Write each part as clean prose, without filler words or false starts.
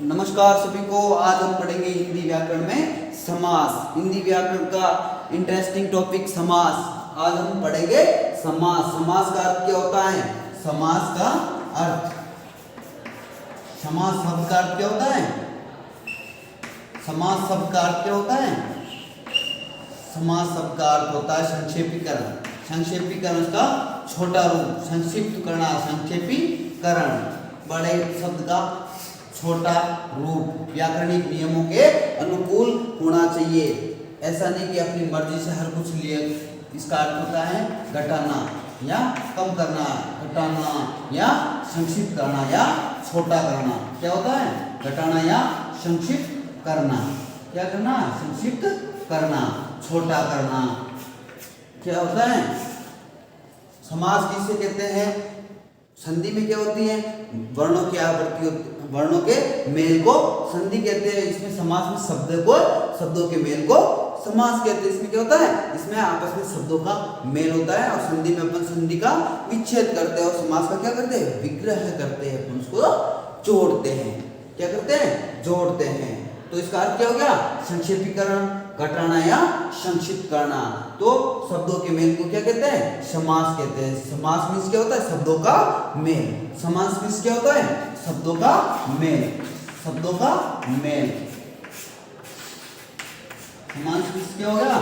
नमस्कार सभी को। आज हम पढ़ेंगे हिंदी व्याकरण में समास। हिंदी व्याकरण का इंटरेस्टिंग टॉपिक समास। आज हम पढ़ेंगे समास। समास का अर्थ क्या होता है? समास का अर्थ, समास शब्द का अर्थ क्या होता है? समास शब्द का अर्थ क्या होता है? समास शब्द का अर्थ होता है संक्षेपीकरण। संक्षेपीकरण का छोटा रूप, संक्षिप्त करना, संक्षेपीकरण, बड़े शब्द का छोटा रूप, व्याकरणिक नियमों के अनुकूल होना चाहिए। ऐसा नहीं कि अपनी मर्जी से हर कुछ लिए। इसका अर्थ होता है घटाना या कम करना, घटाना या संक्षिप्त करना या छोटा करना। क्या होता है? घटाना या संक्षिप्त करना। क्या करना? संक्षिप्त करना, छोटा करना। क्या होता है? समास किसे कहते हैं? संधि में क्या होती है? वर्णों की आवृत्ति होती है, वर्णों के मेल को संधि कहते हैं। इसमें समास में शब्दों के मेल को समास कहते हैं। इसमें क्या होता है? इसमें आपस में शब्दों का मेल होता है और संधि में अपन संधि का विच्छेद करते हैं और समास का क्या करते हैं? विग्रह करते हैं, अपन उसको जोड़ते हैं। क्या करते हैं? जोड़ते हैं। तो इसका अर्थ क्या हो गया? संक्षेपीकरण, घटाना या संक्षिप्त करना। तो शब्दों के मेल को क्या कहते हैं? समास कहते हैं। समास मीन्स क्या होता है? शब्दों का मेल। समास मीन्स क्या होता है? शब्दों का मेल, शब्दों का मेल। समास मीन्स क्या होगा?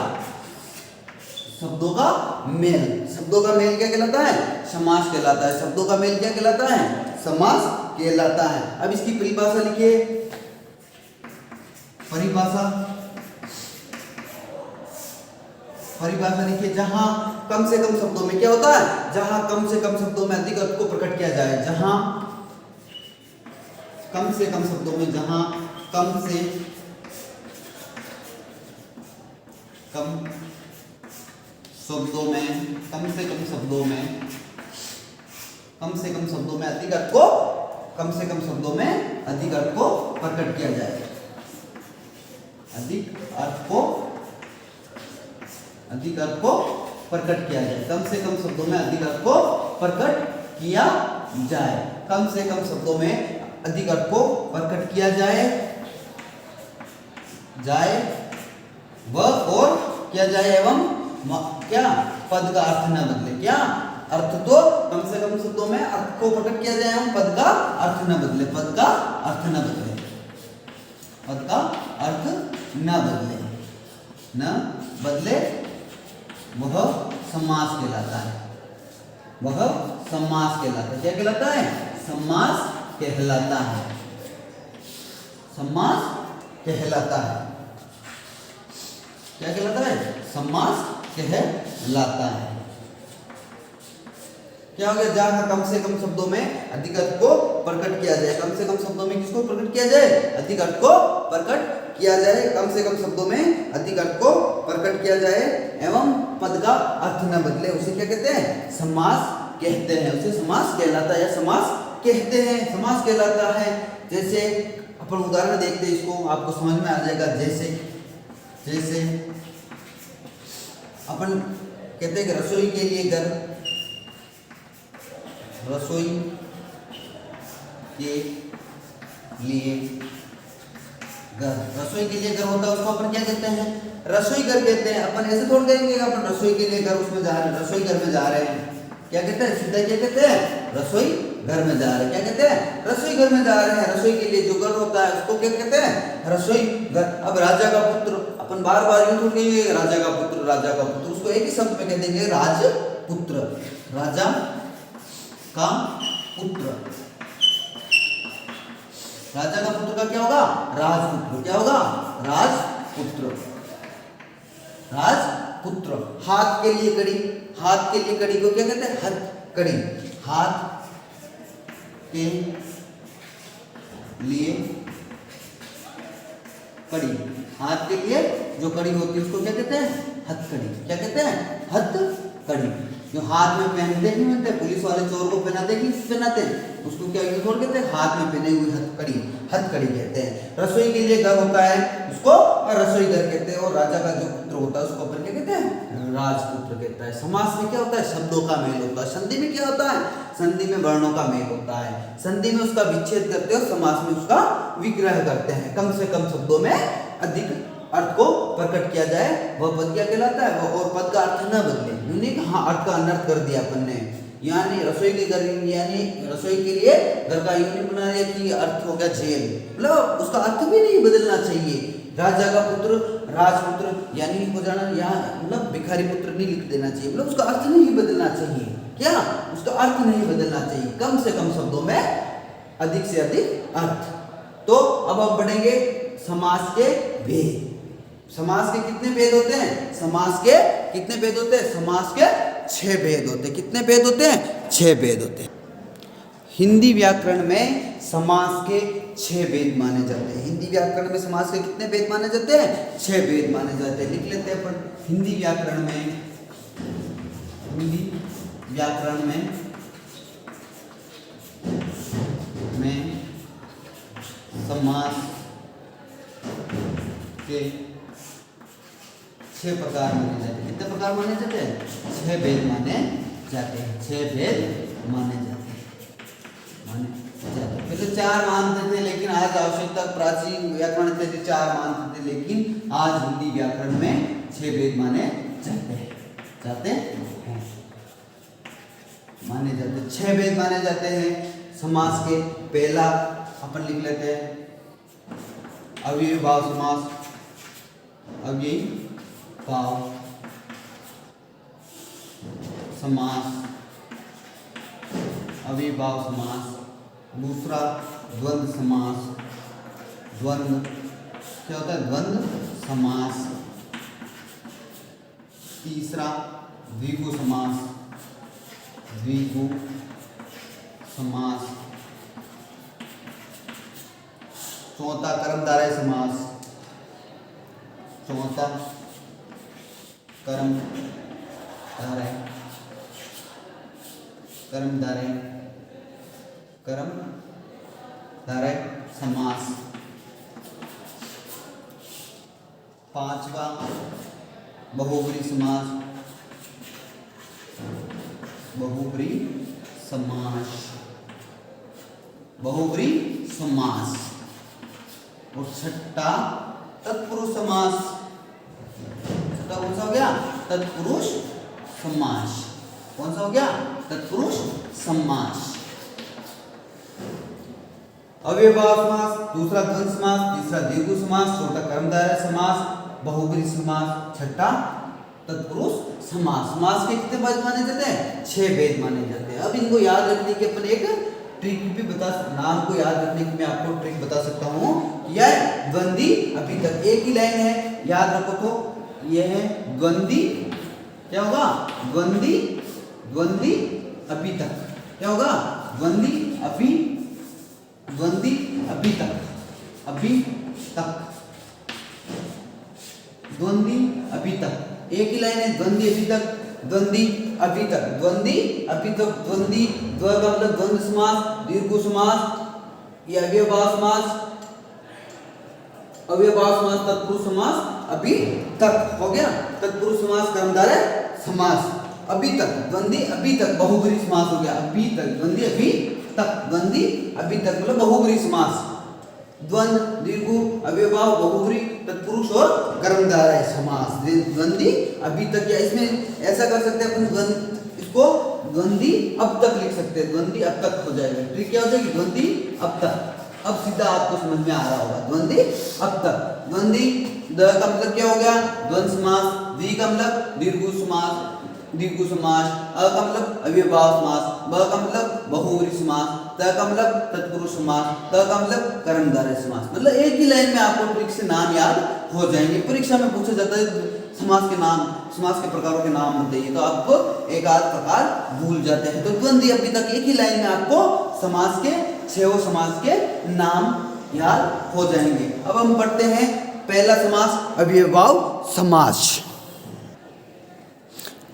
शब्दों का मेल। शब्दों का मेल क्या कहलाता है? समास कहलाता है। शब्दों का मेल क्या कहलाता है? समास कहलाता है। अब इसकी परिभाषा लिखिए। परिभाषा लिखिए। जहां कम से कम शब्दों में क्या होता है? जहां कम से कम शब्दों में अधिक अर्थ को प्रकट किया जाए। जहां कम से कम शब्दों में, जहां कम से कम शब्दों में, कम से कम शब्दों में, कम से कम शब्दों में अधिक अर्थ को, कम से कम शब्दों में अधिक अर्थ को प्रकट किया जाए। अधिक अर्थ को प्रकट किया जाए। कम से कम शब्दों में अधिक अर्थ को प्रकट किया जाए। कम से कम शब्दों में अधिक अर्थ को प्रकट किया जाए और किया जाए एवं क्या? पद का अर्थ न बदले। क्या अर्थ? तो कम से कम शब्दों में अर्थ को प्रकट किया जाए एवं पद का अर्थ न बदले। पद का अर्थ न बदले, पद का अर्थ न बदले, न बदले, वह समास कहलाता है। वह समास कहलाता है। क्या कहलाता है? समास कहलाता है। समास कहलाता है। क्या कहलाता है? समास कहलाता है। क्या हो गया? जहां कम से कम शब्दों में अधिक अर्थ को प्रकट किया जाए। कम से कम शब्दों में किसको प्रकट किया जाए? अधिक अर्थ को प्रकट किया जाए। कम से कम शब्दों में अधिक अर्थ को प्रकट किया जाए एवं पद का अर्थ न बदले, उसे क्या कहते हैं? समास कहते हैं। उसे समास कहलाता है या समास कहते हैं, समास कहलाता है। जैसे अपन उदाहरण देखते हैं, इसको आपको समझ में आ जाएगा। जैसे अपन कहते हैं कि रसोई के लिए घर, रसोई के लिए घर, रसोई के लिए घर होता है, उसको अपन क्या कहते हैं? रसोई घर कहते हैं। अपन ऐसे थोड़ा कहेंगे कि अपन रसोई के लिए घर उसमें जा रहे हैं, रसोई घर में जा रहे हैं। क्या कहते हैं? सीधा क्या कहते हैं? रसोई घर में जा रहे हैं। क्या कहते हैं? रसोई घर में जा रहे हैं। रसोई के लिए जो घर होता है उसको क्या कहते हैं? रसोई घर। अब राजा का पुत्र, अपन बार बार यूं थोड़ी कहेंगे राजा का पुत्र, राजा का पुत्र। उसको एक ही शब्द में कह देंगे राजपुत्र, राजा का पुत्र। राजा का पुत्र का क्या होगा? राजपुत्र। क्या होगा? राजपुत्र, राजपुत्र। हाथ के लिए कड़ी, हाथ के लिए कड़ी को क्या कहते हैं? हथकड़ी। हाथ के लिए कड़ी, हाथ के लिए जो कड़ी होती है उसको क्या कहते हैं? हथकड़ी। क्या कहते हैं? हथकड़ी। जो हाथ में पहनते नहीं होते, पुलिस वाले चोर को पहनाते कि पहनाते, उसको क्या थोड़ा कहते हैं? हाथ में पहने हुई हथकड़ी, हथकड़ी कहते हैं। रसोई के लिए घर होता है उसको रसोई घर कहते हैं और राजा का जो पुत्र होता है उसको अपन क्या कहते हैं? राजपुत्र कहता है। समास में क्या होता है? शब्दों का मेल होता है। संधि में क्या होता है? संधि में वर्णों का मेल होता है, संधि में उसका विच्छेद करते हो, समास में उसका विग्रह करते हैं। कम से कम शब्दों में अधिक अर्थ को प्रकट किया जाए वह पद क्या कहलाता है, और पद का अर्थ न बदले, यूनिक हाँ अर्थ का अनर्थ कर दिया अपन ने, यानी रसोई के घर, यानी रसोई के लिए घर का यूनिक बना दिया कि अर्थ हो गया जेल, मतलब उसका अर्थ भी नहीं बदलना चाहिए। राजा का पुत्र राजपुत्र यानी हो जाना, यहाँ मतलब भिखारी पुत्र नहीं लिख देना चाहिए, मतलब उसका अर्थ नहीं बदलना चाहिए, क्या उसका अर्थ नहीं बदलना चाहिए, कम से कम शब्दों में अधिक से अधिक अर्थ। तो अब हम पढ़ेंगे समास के भेद। समास के कितने भेद होते हैं, समास के कितने भेद होते हैं, समास के 6 भेद होते हैं। कितने भेद होते हैं, 6 भेद होते हैं। हिंदी व्याकरण में समास के 6 भेद माने जाते हैं। हिंदी व्याकरण में समास के कितने भेद माने जाते हैं, 6 भेद माने जाते हैं। लिख लेते हैं अपन हिंदी व्याकरण में, हिंदी व्याकरण में समास के 6 प्रकार माने जाते हैं। कितने प्रकार माने जाते हैं, 6 भेद माने जाते हैं, 6 भेद माने जाते हैं, पहले 4 मानते थे, लेकिन आज आवश्यकता प्राचीन व्याकरण थे 4 मानते थे, लेकिन आज हिंदी व्याकरण में 6 भेद माने जाते हैं, माने जाते हैं, 6 भेद माने जाते हैं समास के। पहला अपन लिख लेते हैं अव्ययीभाव समास, अव्ययीभाव समास, अव्ययीभाव समास। दूसरा द्वंद्व समास, द्वंद्व क्या होता है, द्वंद्व समास। तीसरा द्विगु समास, द्विगु समास। चौथा कर्मधारय समास, चौथा कर्मधारय, कर्मधारय समास। पांचवा बहुब्री समास, बहुब्री समास, बहुब्री समास। और छठा तत्पुरुष समास, छठा कौन सा हो गया, तत्पुरुष समास। कौन सा हो गया, तत्पुरुष समास। अव्ययीभाव समास, दूसरा द्वंद्व समास, तीसरा द्विगु समास, चौथा कर्मधारय समास, बहुब्री समास, छठा तत्पुरुष समास। समास के कितने भेद माने जाते हैं, 6 भेद माने जाते हैं। अब इनको याद रखने के अपन एक ट्रिक भी बता, नाम को याद रखने की मैं आपको ट्रिक बता सकता हूँ। यह द्वंद्वी अभी तक एक ही लाइन है, याद रखो। तो यह है द्वंद्वी, क्या होगा, द्वंद्वी, द्वंद्वी अभी तक, क्या होगा, द्वंद्वी अभी, द्वंद्वी अभी तक, अभी तक, द्वंद्वी अभी तक, एक ही लाइन है, द्वंद्वी अभी तक, द्वंद्वी अभी तक, द्वंद्वी अभी तक, द्वंद्वी द्वय का मतलब द्वंद्व समास, दीर्घ समास, ये अव्ययीभाव समास, अव्ययीभाव समास, तत्पुरुष समास अभी तक हो गया, तत्पुरुष समास, कर्मधारय समास अभी तक, द्वंद्वी अभी तक, बहुब्री समास हो गया, अभी तक, द्वंद्वी अभी तक, द्वंद्वी अभी तक मतलब बहुब्री समास। द्वंद्व, दीर्घु, अव्ययीभाव, बहुब्री, तत्पुरुष और कर्मधारय समास, द्वंद्वी अभी तक। या इसमें ऐसा कर सकते हैं अपन, द्वंद्व इसको द्वंद्वी अब तक लिख सकते हैं, द्वंद्वी अब तक हो जाएगा। ट्रिक क्या हो जाएगी, द्वंद्वी अब तक। अब सीधा आपको समझ में आ रहा होगा, द्वंद्वी अब तक। द्वंद्वी द का मतलब क्या हो गया, द्वंद्व समास, द्वि का मतलब दीर्घु समास, दीर्घु समास, अ का मतलब अव्ययीभाव समास, ब का मतलब बहुब्री समास, त का मतलब तत्पुरुष समास, त का मतलब कर्मधारय समास। मतलब एक ही लाइन में आपको ट्रिक से नाम याद हो जाएंगे। परीक्षा में पूछा जाता है समास के नाम, समास के प्रकारों के नाम बताइए, तो आपको एक आध प्रकार भूल जाते हैं। तो द्वंद्वी अभी तक एक ही लाइन में आपको समास के 6 समास के नाम याद हो जाएंगे। अब हम पढ़ते हैं पहला समास, अव्ययीभाव समास।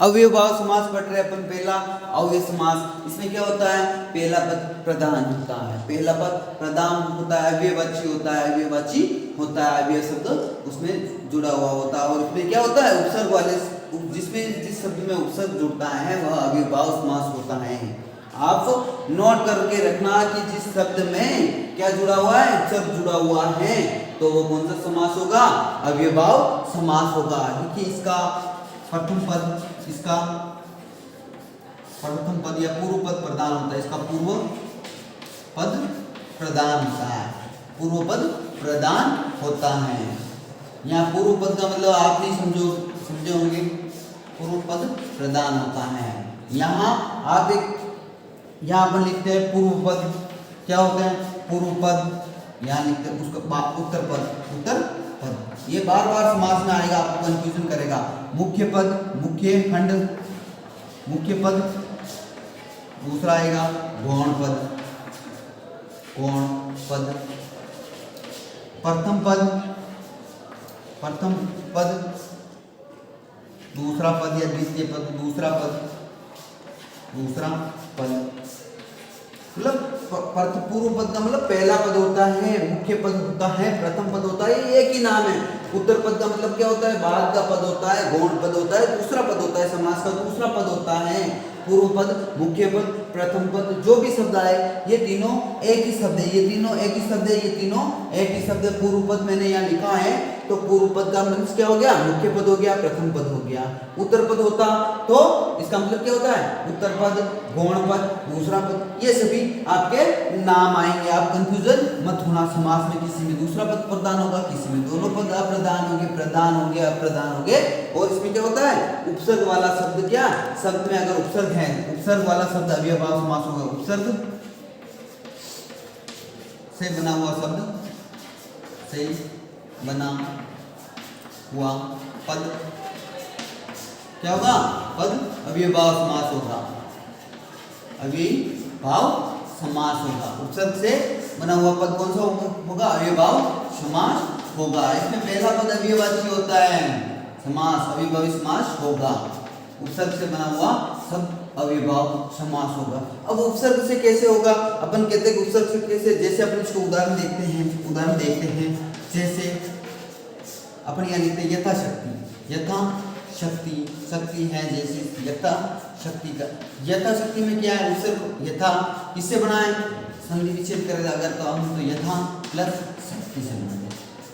अव्ययीभाव समास पढ़ रहे अपन। पहला अव्यय समास, इसमें क्या होता है, पहला पद प्रधान होता है, पहला पद प्रधान होता है, अव्ययवाची होता है, अव्ययवाची होता है, अव्यय शब्द उसमें जुड़ा हुआ होता है। और उसमें क्या होता है, उपसर्ग वाले, जिसमें जिस शब्द में उपसर्ग जुड़ता है वह अव्ययीभाव समास होता है। आप नोट करके रखना कि जिस शब्द में क्या जुड़ा हुआ है, उपसर्ग जुड़ा हुआ है, तो वो कौन सा समास होगा, अव्ययभाव समास होगा। देखिए इसका प्रथम पद, इसका प्रथम पद या पूर्व पद प्रधान होता है, इसका पूर्व पद प्रधान होता है, पूर्व पद प्रधान होता है। यहाँ पूर्व पद का मतलब आप नहीं समझे होंगे, पूर्व पद प्रधान होता है। यहाँ आप एक यहाँ पर लिखते हैं पूर्व पद, क्या होता है पूर्व पद, यहाँ लिखते हैं उसका उत्तर पद, उत्तर पद। ये बार बार समास में आएगा, आपको कंफ्यूजन करेगा। मुख्य पद, मुख्य खंड, मुख्य पद, दूसरा आएगा गौण पद, गौण पद, प्रथम पद, प्रथम पद, दूसरा पद या द्वितीय पद, दूसरा पद, दूसरा पद। मतलब पूर्व पद का मतलब पहला पद होता है, मुख्य पद होता है, प्रथम पद होता है, एक ही नाम है। उत्तर पद का मतलब क्या होता है, बाद का पद होता है, गौण पद होता है, दूसरा पद होता है, समास का दूसरा पद होता है। पूर्व पद, मुख्य पद, प्रथम पद, जो भी शब्द आए ये तीनों एक ही शब्द है, ये तीनों एक ही शब्द है, ये तीनों एक ही शब्द है। पूर्व पद मैंने यहाँ लिखा है, तो पूर्व पद का मतलब क्या हो गया, मुख्य पद हो गया, प्रथम पद हो गया। उत्तर पद होता तो इसका मतलब क्या होता है, उत्तर पद, गौण पद, दूसरा पद, ये सभी आपके नाम आएंगे। आप कंफ्यूजन मत होना, समास में किसी में दूसरा पद प्रधान होगा, किसी में दोनों पद अप्रधान होंगे, प्रधान होंगे, अप्रधान होंगे। और इसमें क्या होता है, उपसर्ग वाला शब्द, क्या शब्द में अगर उपसर्ग है, उपसर्ग वाला शब्द अव्ययभाव समास होगा। उपसर्ग से बना हुआ शब्द, से बना हुआ पद क्या होगा, पद अव्ययभाव समास होगा, अव्ययभाव समास होगा। उपसर्ग से बना हुआ पद कौन सा होगा, अव्ययभाव समास होगा। इसमें पहला पद अव्ययवाची होता है, समास अव्ययभावी समास होगा। उपसर्ग से बना हुआ सब अव्ययभाव समास होगा। अब उपसर्ग से कैसे होगा, अपन कहते हैं उपसर्ग से कैसे, जैसे अपन इसको उदाहरण देखते हैं, जैसे अपन यहाँ लिखते हैं यथाशक्ति, यथाशक्ति, शक्ति है जैसे, यथाशक्ति का, यथाशक्ति में क्या है, उपसर्ग यथा किससे बना है, संधि विच्छेद करेगा अगर तो हम, तो यथा प्लस शक्ति से बना,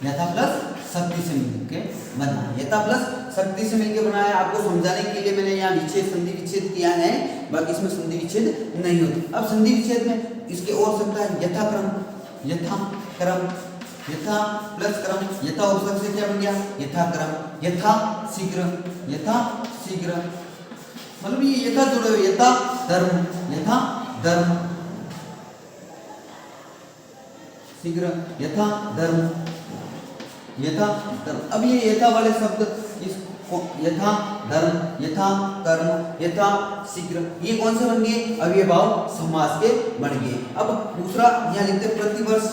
यथा प्लस शक्ति से मिलकर बना, यथा प्लस शक्ति से मिलकर बना है। आपको समझाने के लिए मैंने यहाँ विच्छेद, संधि विच्छेद किया है, बाकी इसमें संधि विच्छेद नहीं होती। अब संधि विच्छेद में इसके और सकता है यथाक्रम, यथाक्रम, यथा प्लस क्रम, यथा उपसर्ग से क्या बन गया, यथाक्रम, यथा शीघ्र, यथा शीघ्र, मतलब ये यथा जुड़े हुए, यथा धर्म, यथा धर्म, शीघ्र, यथा धर्म, यथा धर्म। अब ये यथा वाले शब्द, इसको यथा धर्म, यथा कर्म, यथा शीघ्र, ये कौन से बन गए, अव्ययभाव समास के बन गए। अब दूसरा यहाँ लिखते हैं प्रतिवर्ष,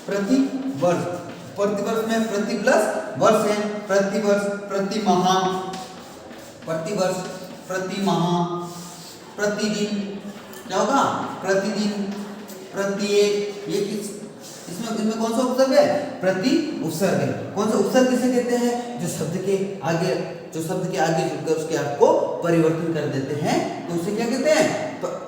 प्रतिवर्ष, प्रतिवर्ष में प्रति प्लस वर्ष है, प्रतिवर्ष, प्रतिमाह, प्रतिवर्ष, प्रतिमाह, प्रतिदिन, क्या होगा, प्रतिदिन, प्रत्येक, ये किस, इसमें कौन सा उपसर्ग है, प्रति उपसर्ग है। कौन सा उपसर्ग किसे कहते हैं, जो शब्द के आगे जुड़कर उसके अर्थ को परिवर्तन कर देते हैं, तो उसे क्या कहते हैं,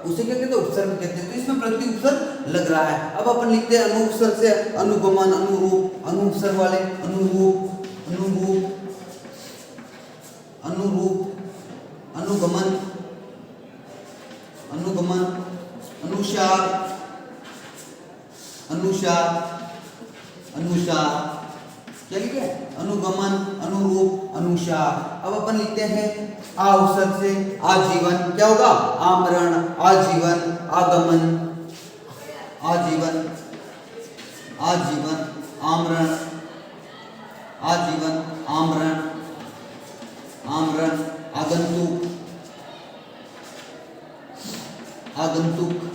उसे क्या कहते हैं, उपसर्ग कहते हैं। तो इसमें प्रति उपसर्ग लग रहा है। अब अपन लिखते हैं अनु उपसर्ग से, अनुगमन, अनुरूप, अनु उपसर्ग वाले, अनुरूप, अनुरूप, अनुरूप, अनुगमन, अनुगमन, अनुसार, अनुसार, अनुसार, क्या लिखे, अनुगमन, अनुरूप, अनुसार। अब अपन लिखते हैं आ उपसर्ग से आजीवन, क्या होगा, आमरण, आजीवन, आगमन, आजीवन, आजीवन, आमरण, आजीवन, आमरण, आमरण, आगंतुक, आगंतुक,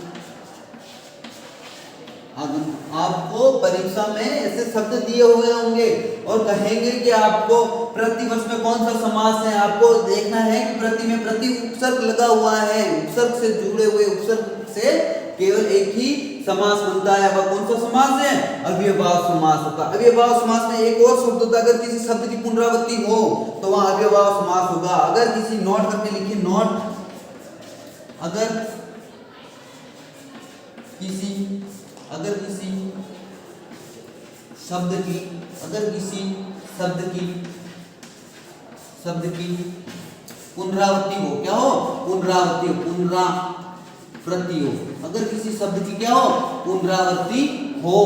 आपको परीक्षा में ऐसे शब्द दिए हुए होंगे और कहेंगे कि आपको प्रतिवर्ष में कौन सा समास है, आपको देखना है कि प्रति में प्रति उपसर्ग लगा हुआ है, उपसर्ग से जुड़े हुए, उपसर्ग से केवल एक ही समास बनता है, वह कौन सा समास है, अव्ययभाव समास होगा। अव्ययभाव समास में एक और शब्द होता है, अगर किसी शब्द की पुनरावृत्ति हो तो वह अव्ययभाव समास होगा। अगर किसी नोट करके लिखिए, नोट, अगर किसी अगर किसी शब्द की पुनरावृत्ति हो, क्या हो, पुनरावृत्ति हो, अगर किसी शब्द की क्या हो, पुनरावृत्ति हो,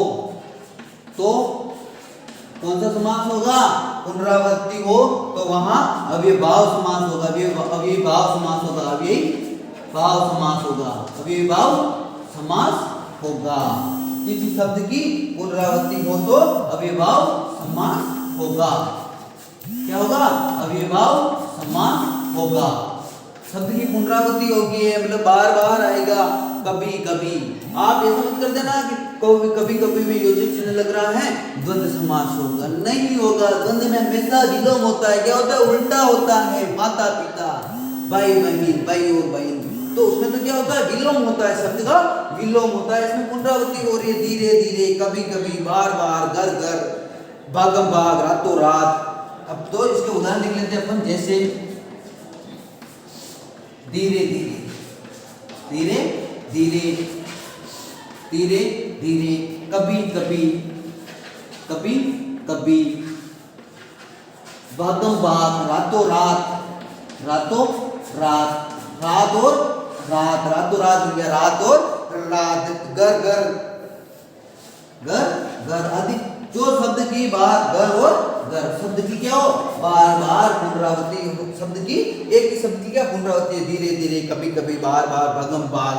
तो कौन सा समास होगा, पुनरावृत्ति हो तो वहां अव्ययभाव समास होगा, अव्ययभाव समास होगा। किसी शब्द की पुनरावृत्ति हो तो अव्ययभाव समास होगा, क्या होगा, अव्ययभाव समास होगा। शब्द की पुनरावृत्ति होगी मतलब बार बार आएगा, कभी कभी। आप ऐसा मत कर देना कि कभी कभी में योजक चिन्ह लग रहा है द्वंद्व समास होगा, नहीं होगा। द्वंद्व में हमेशा विलोम होता है, क्या होता है, उल्टा होता है। माता पिता, भाई बहन, भाई और बहन, तो उसमें तो क्या होता है, विलोम होता है, शब्द का विलोम होता है। इसमें पुनरावृत्ति हो रही है, धीरे धीरे, कभी कभी, बार बार, घर घर, भागम भाग, रातों रात। अब तो इसके उदाहरण लिख लेते हैं अपन, जैसे धीरे धीरे, धीरे धीरे, धीरे धीरे, कभी कभी, कभी कभी, भागम भाग, रातों रात, रातों रात, रात और रात, रातों रात हो गया, रात और रात, घर घर, घर घर आदि। जो शब्द की बार, घर और घर, शब्द की क्या हो, बार बार पुनरावृत्ति, शब्द की एक ही शब्द की क्या पुनरावृत्ति है, धीरे धीरे, कभी कभी, बार बार, भगम भाग,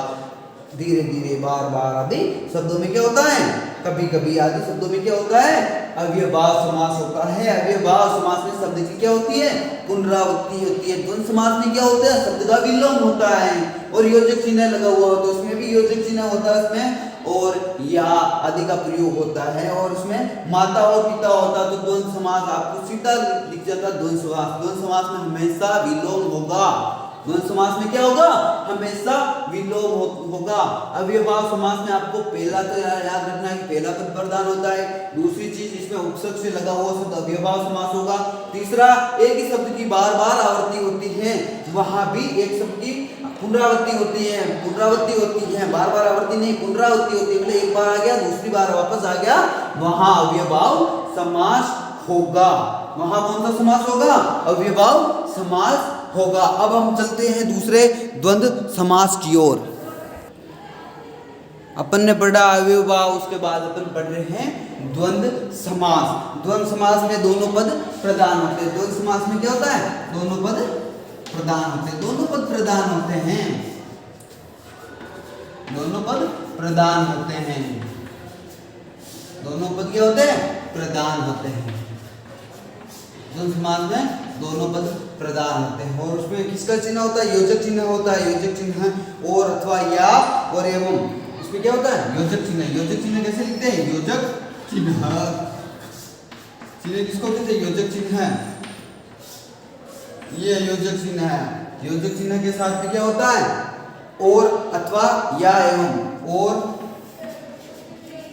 धीरे धीरे, बार बार आदि शब्दों में क्या होता है, कभी कभी आदि शब्दों में क्या होता है, अव्ययभाव समास होता है। अव्ययभाव समास में शब्द की क्या होती है, पुनरावृत्ति होती है। द्वंद्व समास में क्या होता है, शब्द का विलोम होता है और योजक चिन्ह लगा हुआ होता है, उसमें भी योजक चिन्ह होता है उसमें, और या आदि का प्रयोग होता है, और उसमें माता और पिता होता है। तो द्वंद्व समास आपको सीधा लिख जाता है, द्वंद्व समास। द्वंद्व समास में हमेशा विलोम होगा, द्वंद्व समास में क्या होगा, हमेशा विलोम होगा। अव्ययभाव समास में आपको पहला तो याद रखना है कि पहला पद प्रधान होता है। दूसरी चीज, इसमें उपसर्ग से लगा हुआ शब्द अव्ययभाव समास होगा। तीसरा, एक ही शब्द की बार बार आवृत्ति होती है, वहां भी एक शब्द की पुनरावृत्ति होती है, बार बार आवृत्ति नहीं, पुनरावृत्ति होती है। मतलब एक बार आ गया, दूसरी बार वापस आ गया, वहां अव्ययभाव समास होगा। वहां कौन सा समास होगा, अव्ययभाव समास होगा। अब हम चलते हैं दूसरे द्वंद्व समास की ओर। अपन ने पढ़ा अव्ययभाव, उसके बाद अपन पढ़ रहे हैं द्वंद्व समास। द्वंद्व समास में दोनों पद प्रधान होते हैं। द्वंद्व समास में क्या होता है, दोनों पद प्रधान होते हैं, दोनों पद प्रधान होते हैं, दोनों पद प्रधान होते हैं, दोनों पद क्या होते हैं, प्रधान होते हैं। द्वंद्व समास में दोनों पद प्रधान होते हैं, और उसमें किसका चिन्ह होता है, योजक चिन्ह होता है, योजक चिन्ह और अथवा या और एवं, इसमें क्या होता है, योजक चिन्ह। योजक चिन्ह कैसे लिखते हैं, योजक चिन्ह, चिन्ह किसको कहते हैं, योजक चिन्ह। ये योजक चिन्ह है। योजक चिन्ह के साथ में क्या होता है, और अथवा या एवं, और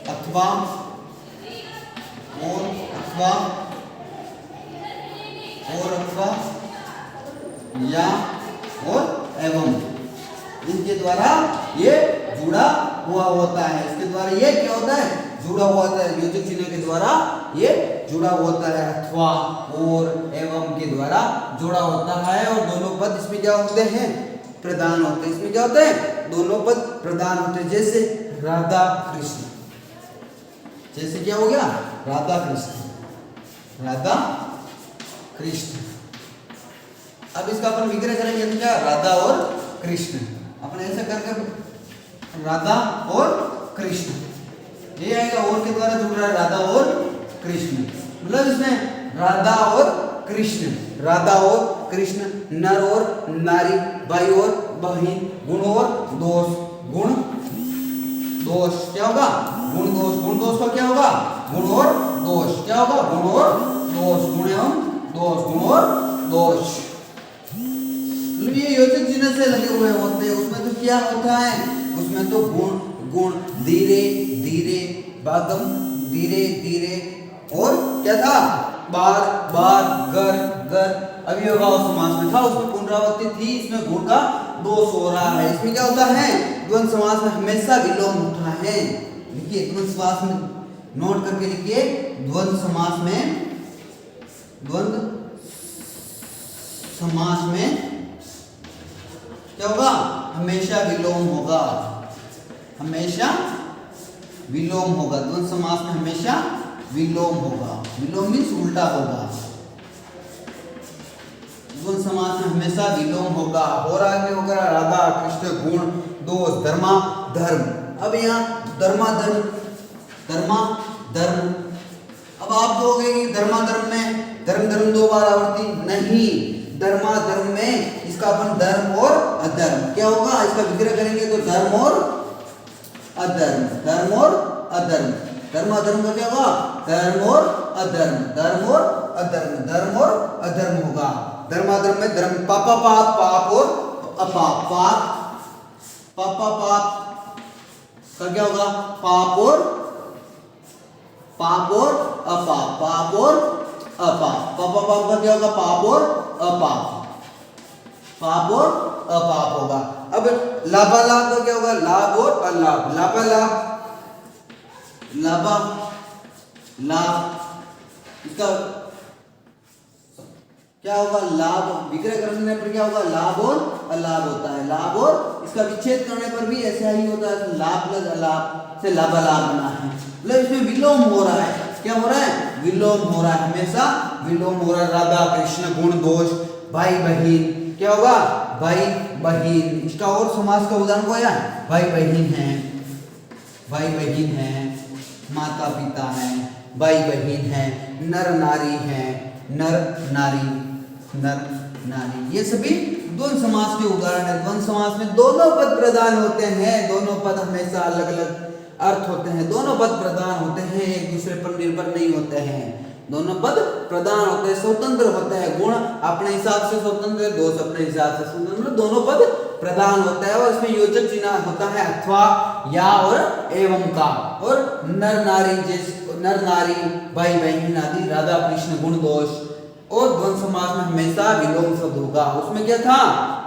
अथवा, और अथवा, और अथवा, या और एवं, इनके द्वारा ये जुड़ा हुआ होता है। इसके द्वारा ये क्या होता है, जुड़ा हुआ होता है। योजक चिन्ह के द्वारा ये जुड़ा हुआ होता है, अथवा और एवं के द्वारा जुड़ा होता है। और दोनों पद इसमें क्या होते हैं, प्रधान होते हैं। इसमें क्या होते हैं, दोनों पद प्रधान होते हैं। जैसे राधा कृष्ण, जैसे क्या हो गया, राधा कृष्ण, राधा कृष्ण। अब इसका अपन विग्रह करेंगे, क्या, राधा और कृष्ण। अपन ऐसा करके राधा और कृष्ण, ये आएगा, और के द्वारा जुड़ रहा है, राधा और कृष्ण। मतलब इसमें राधा और कृष्ण, राधा और कृष्ण, नर और नारी, भाई और बहन, गुण और दोष, गुण दोष क्या होगा, गुण दोष। गुण दोष का क्या होगा, गुण और दोष क्या होगा, गुण और दोष, गुण एवं दोष, गुण और दोष। ये योजक चिन्ह से लगे हुए होते हैं। उसमें तो क्या होता है, उसमें तो गुण, गुण, धीरे धीरे, भागम, धीरे धीरे, और क्या था, बार बार, घर घर। अव्ययभाव समास में था, उसमें पुनरावृत्ति थी, इसमें गुण का दो सो रहा है। इसमें क्या होता है, द्वंद्व समास में हमेशा विलोम होता है। देखिए द्वंद्व समास में नोट करके लिखिए, द्वंद्व समास में क्या होगा, हमेशा विलोम होगा, हमेशा विलोम होगा। द्वंद्व समास में हमेशा विलोम होगा। विलोम मीन्स उल्टा होगा। द्वंद्व समास में हमेशा विलोम होगा। हो रहा है होगा राधा कृष्ण गुण दोष धर्मा धर्म। अब यहाँ धर्मा धर्म। अब आप कहोगे कि धर्मा धर्म में धर्म दो बार आवर्ती नहीं, धर्मा धर्म में इसका अपन धर्म और अधर्म क्या होगा, इसका विग्रह करेंगे तो धर्म और अधर्म, धर्म और अधर्म। धर्म अधर्म का क्या होगा, धर्म और अधर्म, धर्म और अधर्म, धर्म और अधर्म होगा। धर्माधर्म में धर्म पापा पाप, पाप और अपाप, पापा पाप का क्या होगा, पाप और अपाप, पाप और अपाप। पापा पाप का क्या होगा, पाप और अपाप, पाप और अपाप होगा। अब लाभालाभ का क्या होगा, लाभ और अलाभ। लाभालाभ इसका क्या होगा, लाभ विग्रह करने पर क्या होगा, लाभ और अलाभ होता है। लाभ और इसका विच्छेद करने पर भी ऐसा ही होता है, लाभ प्लस अलाभ से लाभालाभ बना है। मतलब इसमें विलोम हो रहा है। क्या हो रहा है, विलोम हो रहा है, हमेशा विलोम हो रहा है। राधा कृष्ण गुण दोष भाई बहन क्या होगा, भाई बहन। इसका और समास का उदाहरण को है, भाई बहन है, भाई बहन है, माता पिता है, भाई बहन है, नर नारी है, नर नारी। ये सभी द्वंद्व समास के उदाहरण है। द्वंद्व समास में दोनों पद प्रधान होते हैं, दोनों पद हमेशा अलग अलग अर्थ होते हैं, दोनों पद प्रधान होते हैं, एक दूसरे पर निर्भर नहीं होते हैं। दोनों पद प्रधान होते हैं, स्वतंत्र होते हैं। गुण अपने हिसाब से स्वतंत्र है, दोष अपने हिसाब से स्वतंत्र, दोनों पद प्रधान होता है। और इसमें योजक चिन्ह होता है अथवा, या और एवं का। और नर नारी जैसे नर नारी भाई बहन आदि, राधा कृष्ण गुण दोष। और द्वंद्व समास में हमेशा विलोम शब्द होगा। उसमें क्या था,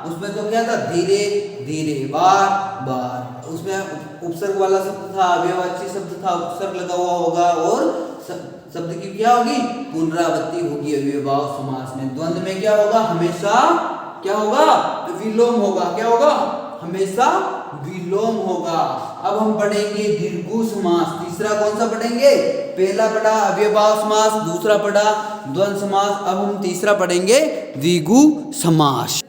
उसमें तो क्या था, धीरे धीरे, बार बार। उसमें उपसर्ग वाला शब्द था, अव्ययवाची शब्द था, उपसर्ग लगा हुआ होगा। और शब्द की क्या होगी, पुनरावृत्ति होगी अव्ययभाव समास में। द्वंद्व में क्या होगा, हमेशा क्या होगा, विलोम होगा। क्या होगा, हमेशा विलोम होगा। अब हम पढ़ेंगे दीर्घु समास। तीसरा कौन सा पढ़ेंगे, पहला पढ़ा अव्ययभाव समास, दूसरा पढ़ा द्वंद्व समास। अब हम तीसरा पढ़ेंगे द्विगु समास।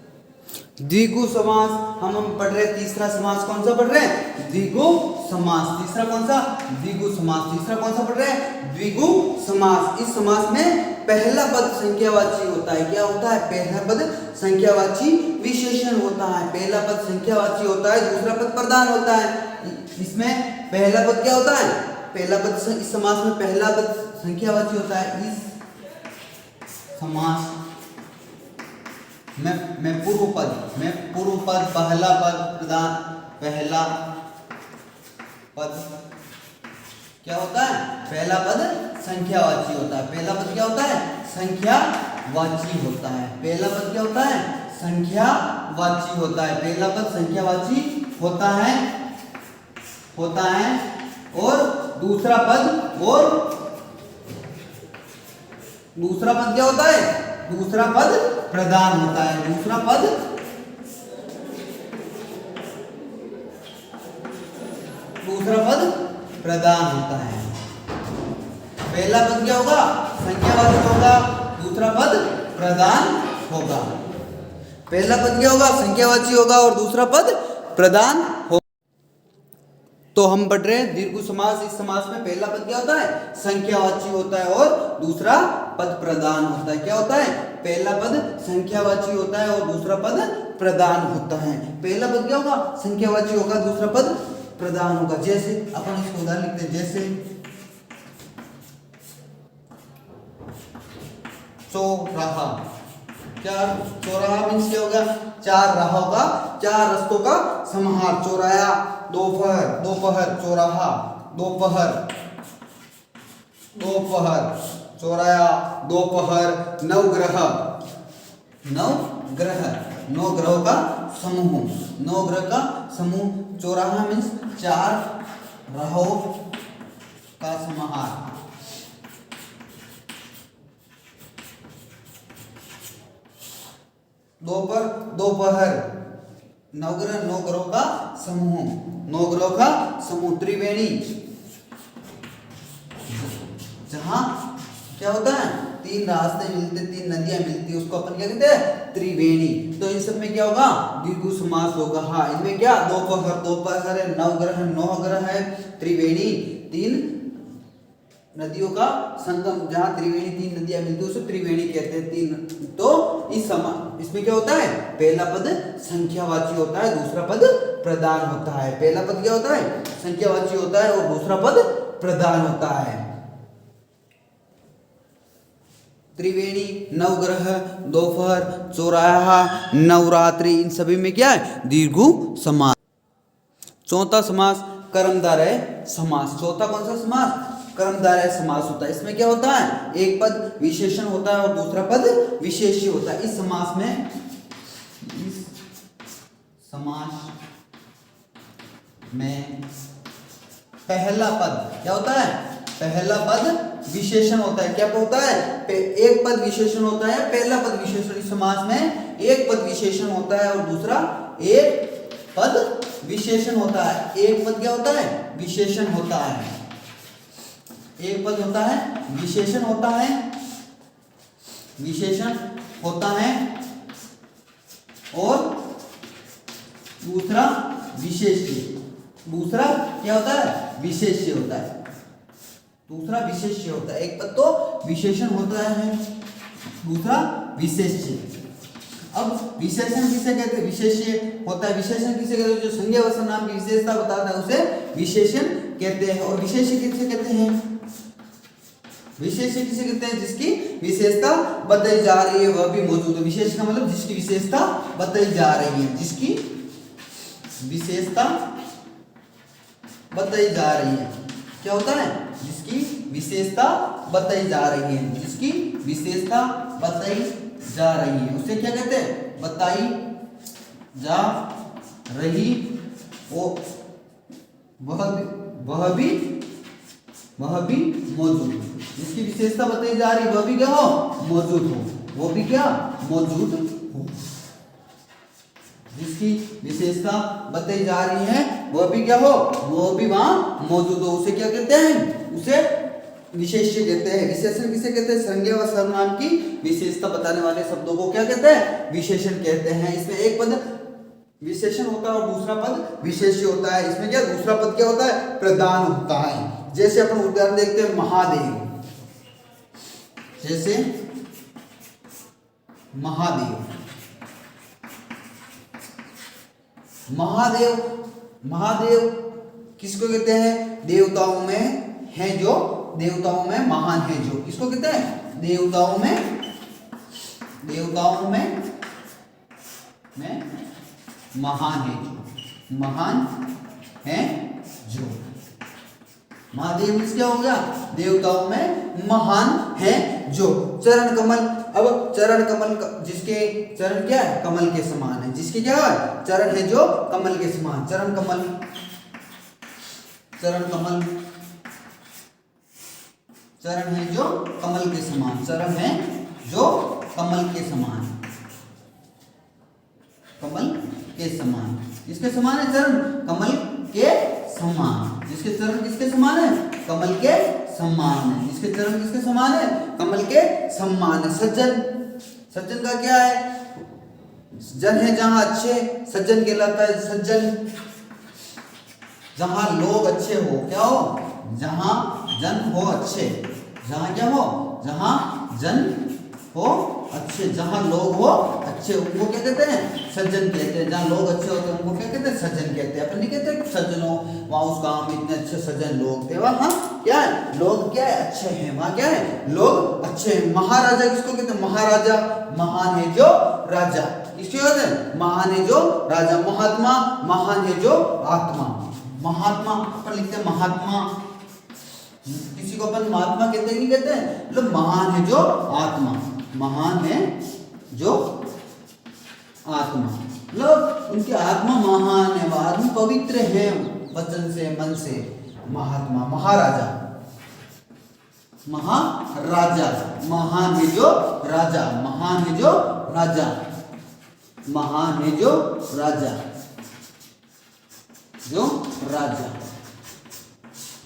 द्विगु समास हम पढ़ रहे हैं। तीसरा समास कौन सा पढ़ रहे हैं, द्विगु समास। तीसरा कौन सा, द्विगु समास। तीसरा कौन सा पढ़ रहे हैं, द्विगु समास। इस समास में पहला पद संख्यावाची होता है। क्या होता है, पहला पद संख्यावाची विशेषण होता है। पहला पद संख्यावाची होता है, दूसरा पद प्रधान होता है। इसमें पहला पद क्या होता है, पहला पद, इस समास में पहला पद संख्यावाची होता है। इस समास में पूर्व पद पहला पद प्रधान, पहला पद क्या होता है, पहला पद संख्यावाची होता है। पहला पद क्या होता है, संख्यावाची होता है। पहला पद क्या होता है, संख्यावाची होता है। पहला पद संख्यावाची होता है। और दूसरा पद क्या होता है, दूसरा पद प्रधान होता है। दूसरा पद प्रधान होता है। पहला पद क्या होगा, संख्यावाचक होगा, दूसरा पद प्रधान होगा। पहला पद क्या होगा, संख्यावाची होगा और दूसरा पद प्रधान होगा। तो हम पढ़ रहे हैं दीर्घ समास। इस समास में पहला पद क्या होता है, संख्यावाची होता है और दूसरा पद प्रधान होता है। क्या होता है, पहला पद संख्यावाची होता है और दूसरा पद प्रधान होता है। पहला पद क्या होगा, संख्यावाची होगा, दूसरा पद प्रधान होगा। जैसे अपन इसको उदाहरण लिखते हैं, जैसे चौराहा। क्या चौराहा मीन्स क्या होगा, चार राहों का, चार रस्तों का समाहार। चौराया, दोपहर, चौराहा, दोपहर, चौराया, दोपहर, नवग्रह, 9 ग्रहों का समूह, 9 ग्रह का समूह। चौराहा मीन्स 4 ग्रहों का समाहार। दोपहर, नवग्रह 9 ग्रहों का समूह, 9 ग्रहों का समूह। त्रिवेणी, जहां क्या होता है 3 रास्ते मिलते, 3 नदियां मिलती, उसको अपन क्या कहते हैं त्रिवेणी। तो इन सब में क्या होगा द्विगु समास होगा। हाँ, इनमें क्या दोपहर है, नवग्रह 9 ग्रह है, त्रिवेणी 3 नदियों का संगम, जहाँ त्रिवेणी 3 नदियां मिलती है उसे त्रिवेणी कहते हैं। 3 तो इसमें क्या होता है पहला पद संख्यावाची होता है, दूसरा पद प्रधान होता है। पहला पद क्या होता है संख्यावाची होता है और दूसरा पद प्रधान होता है। त्रिवेणी, नवग्रह, दोपहर, चौराहा, नवरात्रि, इन सभी में क्या है दीर्घु समास। चौथा समास कर्मधारय समास। चौथा कौन सा समास कर्मधारय समास होता है। इसमें क्या होता है एक पद विशेषण होता है और दूसरा पद विशेष्य होता है। इस समास में पहला पद क्या होता है पहला पद विशेषण होता है। क्या होता है एक पद विशेषण होता है, पहला पद विशेषण। इस समास में एक पद विशेषण होता है और दूसरा एक पद विशेषण होता है। एक पद क्या होता है विशेषण होता है, एक पद होता है विशेषण होता है, विशेषण होता है और दूसरा विशेष्य। दूसरा क्या होता है विशेष्य होता है, दूसरा विशेष्य होता है। एक पद तो विशेषण होता है, दूसरा विशेष्य। अब विशेषण किसे कहते हैं विशेष्य होता है। विशेषण किसे कहते हैं जो संज्ञा वचन नाम की विशेषता बताता है उसे विशेषण कहते हैं। और विशेष्य किसे कहते हैं विशेष्य किसे कहते हैं जिसकी विशेषता बताई जा रही है वह भी मौजूद है। विशेष का मतलब जिसकी विशेषता बताई जा रही है, जिसकी विशेषता बताई जा रही है। क्या होता है जिसकी विशेषता बताई जा रही है, जिसकी विशेषता बताई जा रही है उसे क्या कहते हैं बताई जा रही वो वह भी मौजूद हो। जिसकी विशेषता बताई जा रही वह भी क्या हो मौजूद हो, वो भी क्या मौजूद हो। जिसकी विशेषता बताई जा रही है वह भी क्या हो वो भी वहां मौजूद हो, उसे क्या कहते हैं उसे विशेष्य कहते हैं। विशेषण किसे कहते हैं संज्ञा व सर्वनाम की विशेषता बताने वाले शब्दों को क्या कहते हैं विशेषण कहते हैं। इसमें एक पद विशेषण होता है और दूसरा पद विशेष्य होता है। इसमें क्या दूसरा पद क्या होता है प्रधान होता है। जैसे अपन उदाहरण देखते हैं महादेव, जैसे महादेव महादेव किसको कहते हैं देवताओं में है जो देवताओं में महान है जो, किसको कहते हैं देवताओं में महान है जो, महान है जो। महादेव क्या हो गया देवताओं में महान है जो। चरण कमल, अब चरण कमल जिसके चरण क्या है कमल के समान है, जिसके क्या है चरण है जो कमल के समान। चरण कमल चरण है जो कमल के समान, चरण है जो कमल के समान, कमल के समान। किसके समान है चरण कमल के समान। जिसके चरण किसके समान है कमल के समान है, जिसके चरण किसके समान है कमल के समान है। सज्जन, सज्जन का क्या है जन है जहां अच्छे, सज्जन कहलाता है सज्जन। जहां लोग अच्छे हो, क्या हो जहां जन हो अच्छे, जहां क्या हो जहां जन हो अच्छे, जहां लोग हो अच्छे उनको क्या कहते हैं सज्जन कहते हैं। जहां लोग अच्छे होते हैं उनको क्या कहते हैं सज्जन कहते हैं। अपन नहीं कहते सज्जन हो वहां उस गांव में इतने अच्छे सज्जन लोग थे, वहां क्या है लोग क्या है अच्छे हैं, वहां क्या है लोग अच्छे हैं। महाराजा किसको कहते हैं महाराजा, महान है जो राजा, किसको कहते हैं महान है जो राजा। महात्मा, महान है जो आत्मा। महात्मा अपन लिखते हैं महात्मा, किसी को अपन महात्मा कहते नहीं कहते हैं मतलब महान है जो आत्मा, महान है जो आत्मा, मतलब उनकी आत्मा महान है, वो आदमी पवित्र है वचन से, मन से। महात्मा, महाराजा, महाराजा, महान है जो राजा, महान है जो राजा, महान है जो राजा, जो राजा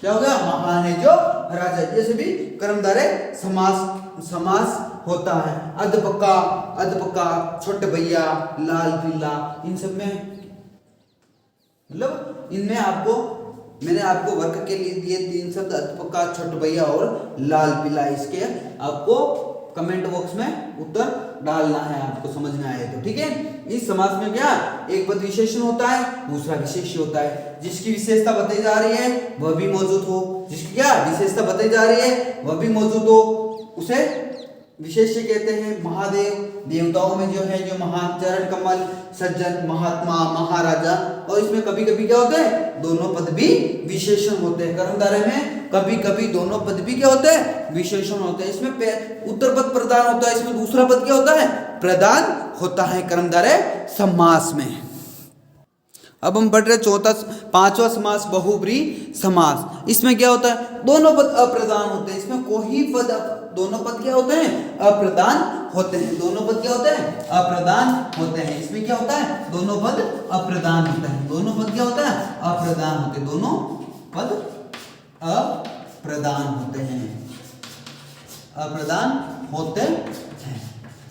क्या हो गया? महान है जो राजा। जैसे भी कर्मधारय समास होता है। अधपक्का, अधपक्का, छोटे भैया, लाल पीला, इन सब में मतलब इनमें आपको मैंने आपको वर्क के लिए दिए 3 शब्द, अधपक्का, छोटे भैया और लाल पीला। इसके आपको कमेंट बॉक्स में उत्तर डालना है, आपको समझ में आए तो, ठीक है। इस समास में क्या एक पद विशेषण होता है, दूसरा विशेष्य होता है। जिसकी विशेषता बताई जा रही है वह भी मौजूद हो, जिसकी क्या विशेषता बताई जा रही है वह भी मौजूद हो, उसे विशेष्य कहते हैं। महादेव, देवताओं में जो है जो महान, चरण कमल, सज्जन, महात्मा, महाराजा। और इसमें कभी कभी क्या होता है? दोनों पद भी विशेषण होते हैं। कर्मधारय में कभी कभी दोनों पद भी क्या होते हैं? विशेषण होते हैं। इसमें उत्तर पद प्रधान होता है, इसमें दूसरा पद क्या होता है? प्रधान होता है कर्मधारय समास में। अब हम पढ़ रहे पांचवा समास, बहुब्रीहि समास। इसमें क्या होता है? दोनों पद अप्रधान होते हैं। इसमें कोई पद, दोनों पद क्या होते हैं? अप्रधान होते हैं। दोनों पद क्या होते हैं? अप्रधान होते हैं। इसमें क्या होता है? दोनों पद अप्रधान होते हैं। दोनों पद क्या होता है? अप्रधान होते हैं। दोनों पद अप्रधान होते हैं, अप्रधान होते हैं।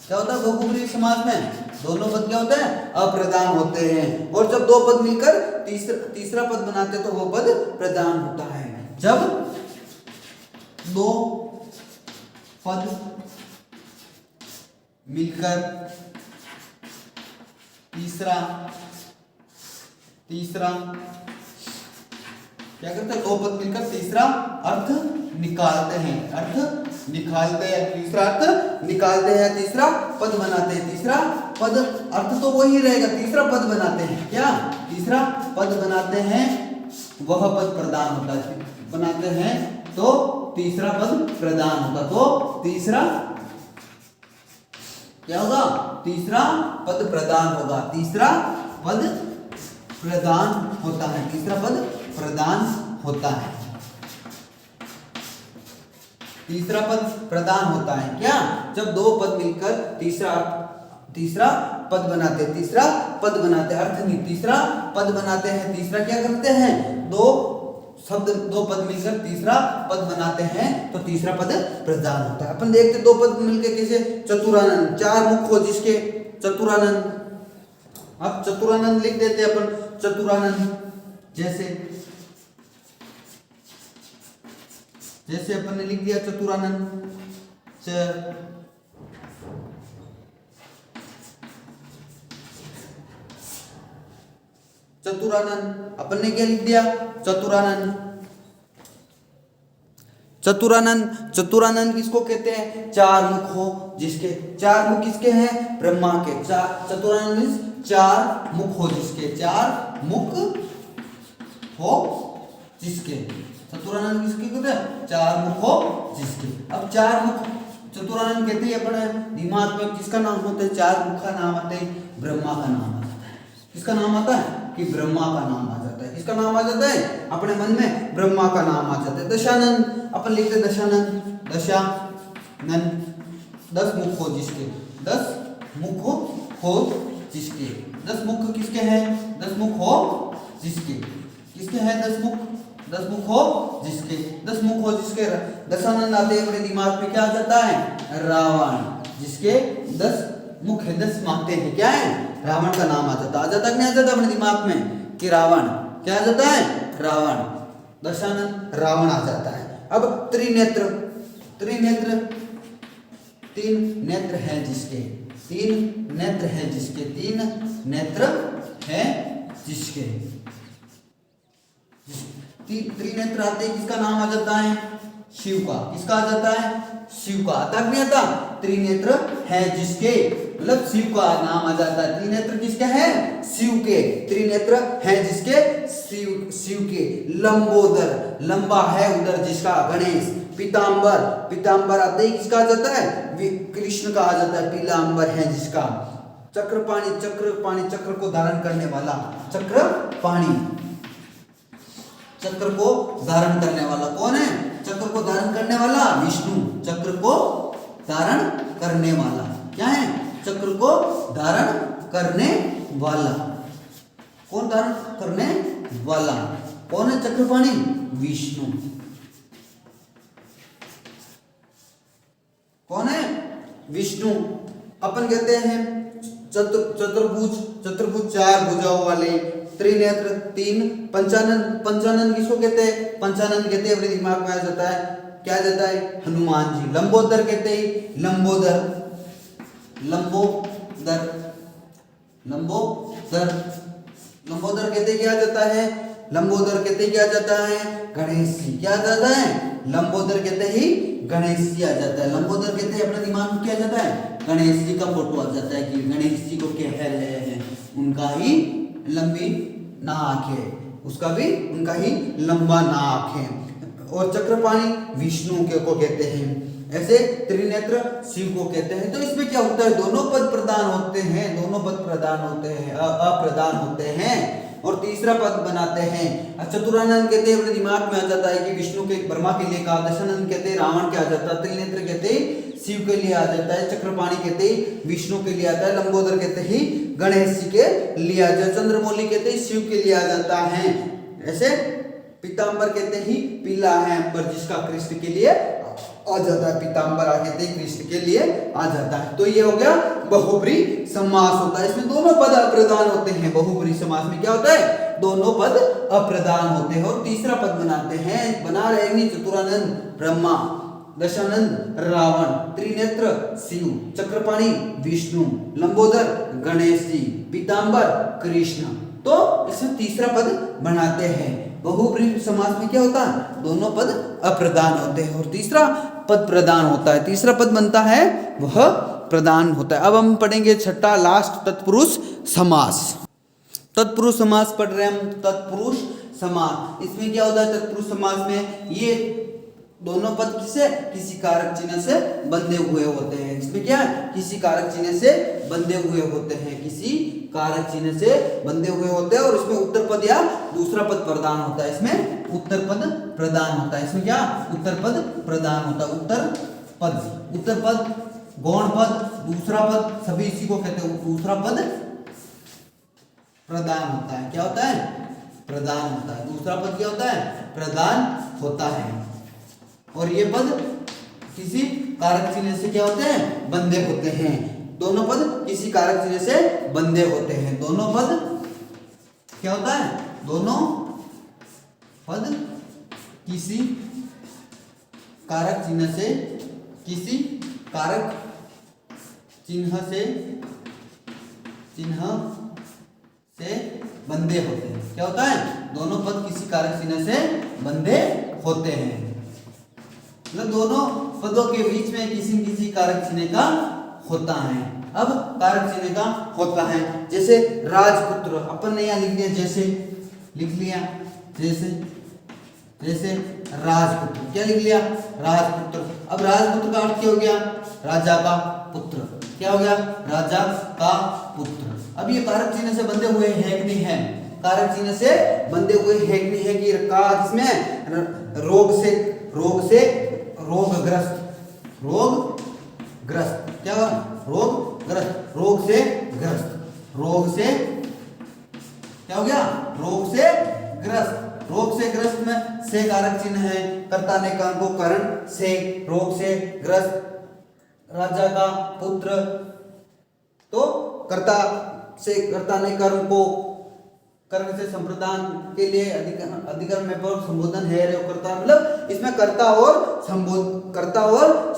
क्या होता है बहुब्रीहि समास में? दोनों पद क्या होते हैं? अप्रधान होते हैं। और जब दो पद मिलकर तीसरा पद बनाते तो वो पद प्रधान होता है। जब दो पद मिलकर तीसरा क्या करते हैं? दो पद मिलकर तीसरा अर्थ निकालते हैं, अर्थ निकालते हैं, तीसरा अर्थ निकालते हैं, तीसरा पद बनाते हैं। तीसरा पद अर्थ तो वही रहेगा, तीसरा पद बनाते हैं। क्या? तीसरा पद बनाते हैं, वह पद प्रधान होता है। बनाते हैं तो तीसरा पद प्रधान होगा। तो तीसरा क्या होगा? तीसरा पद प्रधान होगा। तीसरा पद प्रधान होता है। तीसरा पद प्रधान होता है। तीसरा पद प्रधान होता है। क्या? जब दो पद मिलकर तीसरा पद बनाते हैं, तीसरा पद बनाते हैं, अर्थ नहीं, तीसरा पद बनाते हैं। तीसरा क्या करते हैं? दो पद मिलकर तीसरा पद बनाते हैं तो तीसरा पद प्रधान होता है। अपन देखते दो पद मिलकर कैसे? चतुरानंद, 4 मुख हो जिसके, चतुरानंद। अब चतुरानंद लिख देते हैं अपन, चतुरानंद। जैसे अपन ने लिख दिया चतुरानंद, चतुरानंद अपन ने क्या लिख दिया? चतुरानंद। चतुरानंद किसको कहते हैं? 4 मुख हो जिसके। 4 मुख किसके हैं? ब्रह्मा के। चतुरानंद मींस 4 मुख हो जिसके, 4 मुख हो जिसके। चतुरानंद किसके कहते हैं? 4 मुख हो जिसके। अब 4 मुख चतुरानंद कहते हैं अपने दिमाग में किसका नाम होता है? 4 मुख का नाम आता है, ब्रह्मा का नाम आ जाता है। किसका नाम आता है? कि ब्रह्मा का नाम आ जाता है। किसका नाम आ जाता है? अपने मन में ब्रह्मा का नाम आ जाता है। दशानंद अपन लिखते दशानंद, दशानंद 10 मुख हो जिसके, 10 मुख हो जिसके। 10 मुख किसके हैं? 10 मुख हो जिसके। किसके हैं 10 मुख? 10 मुख हो जिसके। 10 मुख हो जिसके दशानंद आते हैं अपने दिमाग में, क्या आ जाता है? रावण, जिसके 10 मुख है, 10 माते हैं। क्या है? रावण का नाम आ जाता है। कि नहीं आ जाता अपने दिमाग में कि रावण क्या आ जाता है? रावण, दशानंद, रावण आ जाता है। अब त्रिनेत्र, 3 नेत्र हैं जिसके, 3 नेत्र हैं जिसके, 3 नेत्र हैं जिसके। त्रिनेत्र आते हैं, किसका नाम आ जाता है? शिव का। किसका आ जाता है? शिव का। आता नहीं आता? त्रिनेत्र है जिसके, मतलब शिव का नाम आ जाता है। त्रिनेत्र किसके हैं? शिव के। त्रिनेत्र है जिसके, शिव के। लंबोदर, लंबा है उधर जिसका, गणेश। पीतांबर आते ही किसका आ जाता है? कृष्ण का आ जाता है। पीलांबर है जिसका, चक्रपाणी, चक्रपाणी चक्र को धारण करने वाला, चक्रपाणी चक्र को धारण करने वाला कौन है? चक्र को धारण करने वाला विष्णु, चक्र को धारण करने वाला क्या है? चक्र को धारण करने वाला। कौन धारण करने वाला? कौन है चक्रपाणी? विष्णु। कौन है? विष्णु। अपन कहते हैं चतुर्भुज, चतुर्भुज 4 भुजाओं वाले, त्रिनेत्र 3, पंचानन, पंचानन किसको कहते हैं? पंचानन कहते हैं, अपने दिमाग में आ जाता है, क्या जाता है? हनुमान जी। लंबोदर कहते हैं, लंबोदर, लंबोदर, लंबोदर, लंबोदर कहते क्या जाता है? लंबोदर कहते क्या जाता है? गणेश जी। क्या जाता है? लंबोदर कहते ही गणेश जी आ जाता है। लंबोदर कहते हैं, अपने दिमाग में क्या जाता है? गणेश जी का फोटो आ जाता है कि गणेश जी को कह रहे हैं, उनका ही लंबी नाक है, उसका भी उनका ही लंबा नाक है। और चक्रपाणी विष्णु के को कहते हैं, ऐसे त्रिनेत्र शिव को कहते हैं। तो इसमें क्या होता है? दोनों पद प्रदान होते हैं, दोनों पद प्रदान होते हैं, अप्रदान होते हैं और तीसरा पद बनाते हैं। चतुरानंद कहते हैं, अपने दिमाग में आ जाता है कि विष्णु के ब्रह्मा के लिए कहा, दशानंद कहते हैं रावण के आ जाता है, त्रिनेत्र कहते हैं शिव के लिए आ जाता है, चक्रपाणी कहते हैं विष्णु के लिए आता है, लंबोदर कहते ही गणेश जी के लिए आ जाता है, चंद्रमौली कहते हैं शिव के लिए आ जाता है। ऐसे पीताम्बर कहते ही पीला है अंबर, जिसका कृष्ण के लिए आ जाता है, पीताम्बर कहते हैं कृष्ण के लिए आ जाता है। तो ये हो गया बहुब्री समास होता है। इसमें दोनों पद अप्रदान होते हैं। बहुब्री समास में क्या होता है? दोनों पद अप्रदान होते हैं। और तीसरा पद बनाते हैं, बना रहे चतुरानंद ब्रह्मा, दशानंद रावण, त्रिनेत्र शिव, चक्रपाणी विष्णु, लंबोदर गणेश जी, पीताम्बर कृष्ण। तो इसमें तीसरा पद बनाते हैं। बहुब्री समास में क्या होता है? दोनों पद अप्रदान होते हैं और तीसरा पद प्रदान होता है। तीसरा पद बनता है वह प्रदान होता है। अब हम पढ़ेंगे छठा लास्ट तत्पुरुष समास। तत्पुरुष समास पढ़ रहे हैं हम, तत्पुरुष समास। इसमें क्या होता है? तत्पुरुष समास में ये दोनों पद किसे? किसी कारक चिन्ह से बंधे हुए होते हैं। इसमें क्या है? किसी कारक चिन्ह से बंधे हुए होते हैं, किसी कारक चिन्ह से बंधे हुए होते हैं। और इसमें उत्तर पद या दूसरा पद प्रदान होता है। इसमें उत्तर पद प्रदान होता है। इसमें क्या? उत्तर पद प्रदान होता है। उत्तर पद, गौण पद, दूसरा पद, सभी इसी को कहते हैं दूसरा पद प्रदान होता है। क्या होता है? प्रदान होता है। दूसरा पद क्या होता है? प्रदान होता है। और ये पद किसी कारक चिन्ह से क्या होते हैं? बंधे होते हैं। दोनों पद किसी कारक चिन्ह से बंधे होते हैं। दोनों पद क्या होता है? दोनों पद किसी कारक चिन्ह से, किसी कारक चिन्ह से बंधे होते हैं। क्या होता है? दोनों पद किसी कारक चिन्ह से बंधे होते हैं। मतलब दोनों पदों के बीच में किसी किसी कारक चिन्ह का होता है। अब कारक चिन्ह का होता है, जैसे राजपुत्र, अपन ने यहाँ लिख दिया, जैसे लिख लिया, जैसे राजपुत्र, क्या लिख लिया? राजपुत्र। अब राजपुत्र का अर्थ क्या हो गया? राजा का पुत्र। क्या हो गया? राजा का पुत्र। अब ये कारक चिन्ह से बंधे हुए है कि नहीं है? कारक चिन्ह से बंधे हुए है कि नहीं है? कि का इसमें रोगग्रस्त, क्या हुआ? रोगग्रस्त, रोग से क्या हो गया? रोग से ग्रस्त में से कारक चिन्ह है, कर्ता ने कर्म को करण से, रोग से ग्रस्त, राजा का पुत्र। तो कर्ता ने कर्म को, कर्म से संप्रदान के लिए अधिकरण में पर संबोधन है रे कर्ता। मतलब इसमें कर्ता और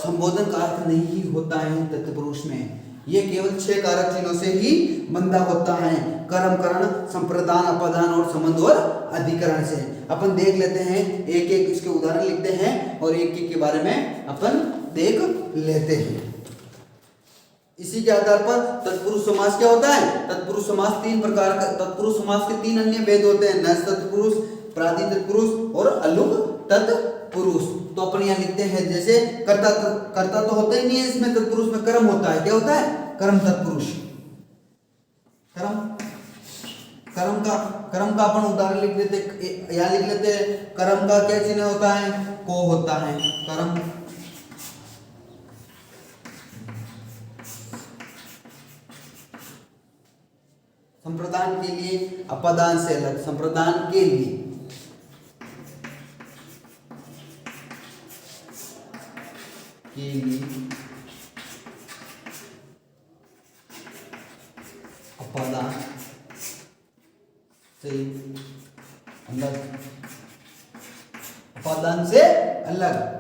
संबोधन का अर्थ नहीं होता है तत्पुरुष में। ये केवल 6 कारक चिन्हों से ही बंधा होता है, कर्म, करण, संप्रदान, अपदान और संबंध और अधिकरण से। अपन देख लेते हैं, एक एक इसके उदाहरण लिखते हैं और एक एक के बारे में अपन देख लेते हैं। इसी के आधार पर तत्पुरुष समास क्या होता है? तत्पुरुष समास 3 प्रकार का, तत्पुरुष समास के 3 अन्य भेद होते हैं, नस तत्पुरुष, प्रादि तत्पुरुष और अलुग तत्पुरुष। तो अपन यहाँ लिखते हैं, जैसे कर्ता तो होता ही नहीं है इसमें, तत्पुरुष में कर्म होता है। क्या होता है? कर्म तत्पुरुष। कर्म का अपन उदाहरण लिख लेते, यहाँ लिख लेते। कर्म का क्या चिन्ह होता है? को होता है। कर्म संप्रदान के लिए अपादान से अलग, संप्रदान के लिए अपादान से अलग, अपादान से अलग।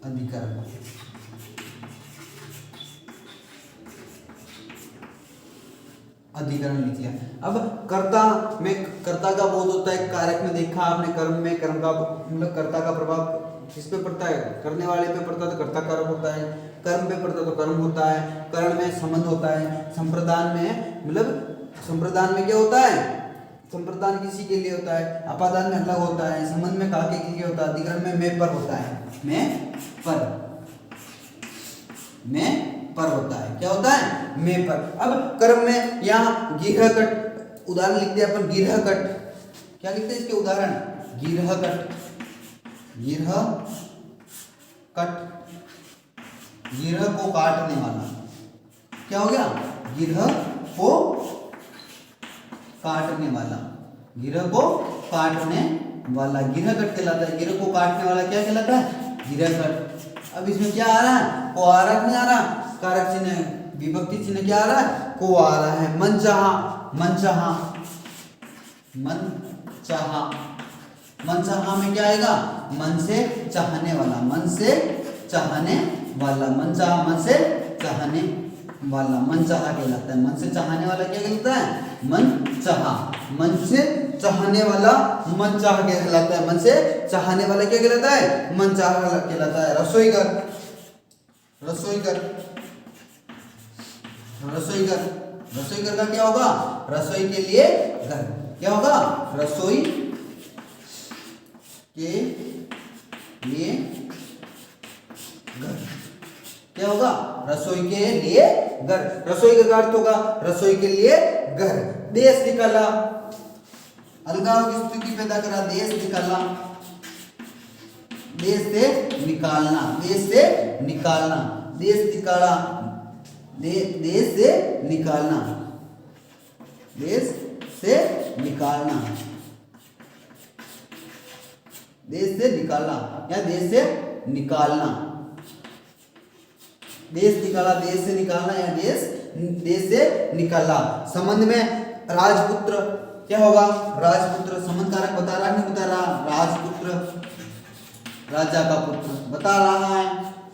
अधिकरण अधिकरण लिखिए। अब कर्ता में, कर्ता का बोध होता है कारक में देखा आपने, कर्म में कर्म का मतलब कर्ता का प्रभाव किस पे पड़ता है? करने वाले पे पड़ता है तो कर्ता कारक होता है, कर्म पे पड़ता है तो कर्म होता है, करण में संबंध होता है, संप्रदान में मतलब संप्रदान में क्या होता है? संप्रदान किसी के लिए होता है, अपादान में अलग होता है, संबंध में काके के लिए होता है, अधिकरण में मैं पर होता है, मैं पर होता है। क्या होता है? मैं पर। अब कर्म में यहाँ गिरह कट उदाहरण लिखते हैं अपन, गिरह कट क्या लिखते हैं इसके उदाहरण? गिरह कट, गिरह कट, गिरह को काटने वाला। क्या हो गया? गिरह को काटने वाला, गिरह को काटने वाला गिरह कट कहलाता है। गिरह को काटने वाला क्या कहलाता है? गिरह कट। अब इसमें क्या आ रहा है? को आ रहा नहीं आ रहा? कारक चिन्ह, विभक्ति चिन्ह क्या आ रहा है? को आ रहा है। मनचाहा, मनचाहा, मनचाहा, मनचाहा में क्या आएगा? मन से चाहने वाला, मन से चाहने वाला, मनचाहा मन से चाहने वाला, मनचाहा कहलाता है। मन से चाहने वाला क्या कहलाता है? मनचाहा, मन से चाहने वाला मनचाहा कहलाता है। मन से चाहने वाला क्या कहलाता है? मनचाहा कहलाता है। रसोईघर, रसोईघर, रसोईघर, रसोईघर का क्या होगा? रसोई के लिए घर। क्या होगा? रसोई के लिए घर। क्या होगा? रसोई के लिए घर। रसोई का अर्थ होगा रसोई के लिए घर। देश निकाला, अलगाव की स्थिति पैदा करा, देश निकाला, देश से निकालना, देश से निकालना, देश निकाला, देश से निकालना, देश से निकालना, देश से निकालना या देश से निकालना, देश निकाला, देश से निकालना या देश से निकाला। संबंध में राजपुत्र क्या होगा? राजपुत्र संबंध कारक बता रहा है नहीं बता रहा? राजपुत्र, राजा का पुत्र बता रहा है,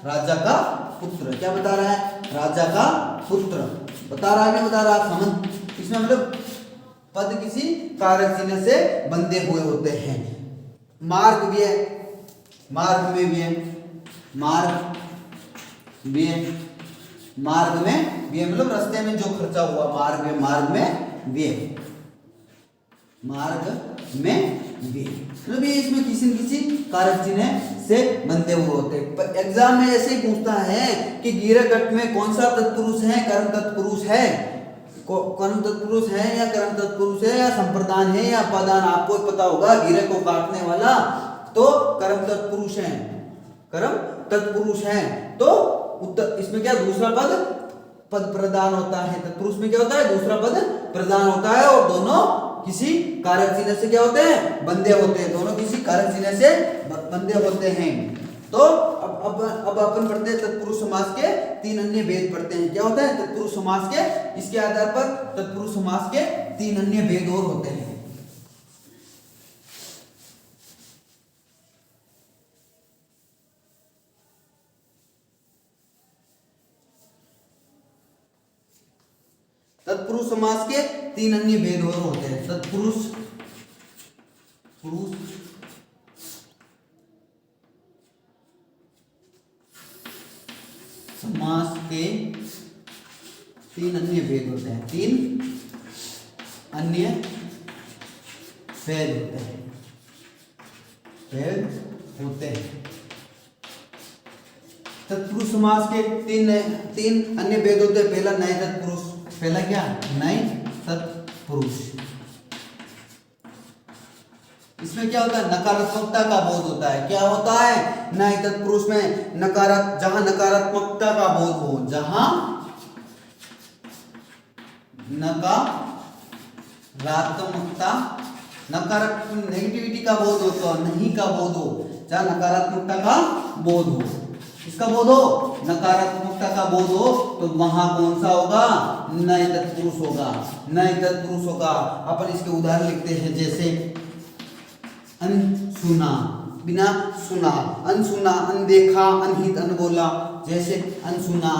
राजा का पुत्र। क्या बता रहा है? राजा का पुत्र बता रहा है नहीं बता रहा? संबंध इसमें मतलब पद किसी कारक चिन्ह से बंधे हुए होते हैं। मार्ग व्यय, मार्ग में व्यय, मार्ग व्यय, मार्ग में व्यय मतलब रास्ते में जो खर्चा हुआ, मार्ग में, मार्ग में व्यय, मार्ग में व्यय मतलब ये इसमें किसी न किसी कारक चिन्ह से बंधे हुए होते हैं। एग्जाम में ऐसे ही पूछता है कि गिरहकट में कौन सा तत्पुरुष है? कर्म तत्पुरुष है, कर्म तत्पुरुष है या कर्म तत्पुरुष है या संप्रदान है या अपादान? आपको पता होगा गिरह को काटने वाला तो कर्म तत्पुरुष है, कर्म तत्पुरुष है। तो उत्तर इसमें क्या दूसरा पद प्रदान होता है। तत्पुरुष में क्या होता है? दूसरा पद प्रदान होता है और दोनों किसी कारक चिन्ह से क्या होते हैं? बंधे होते हैं। दोनों किसी कारक चिन्ह से बंधे होते हैं। तो अब अपन पढ़ते हैं तत्पुरुष समास के तीन अन्य भेद पढ़ते हैं। क्या होता है तत्पुरुष समास के? इसके आधार पर तत्पुरुष समास के तीन अन्य भेद और होते हैं। तत्पुरुष समास के तीन अन्य भेद और होते हैं। तत्पुरुष समास के तीन अन्य भेद होते हैं, तीन अन्य भेद होते हैं। भेद होते हैं। तत्पुरुष समास के तीन अन्य भेद होते हैं। पहला नए तत्पुरुष, पहला क्या नए तत्पुरुष। इसमें क्या होता है नकारात्मकता का बोध होता है। क्या होता है नए तत्पुरुष में जहां नकारात्मकता का बोध हो, जहां नकारात्मकता नेगेटिविटी का बोध हो, तो नहीं का बोध हो, जहां नकारात्मकता का बोध हो, इसका बोध हो नकारात्मकता का बोध हो, तो वहां कौन सा होगा नए तत्पुरुष होगा। नए तत्पुरुष होगा। अपन इसके उदाहरण लिखते हैं, जैसे अनसुना, बिना सुना, अनसुना, अनदेखा, अनहित, अनबोला। जैसे अनसुना,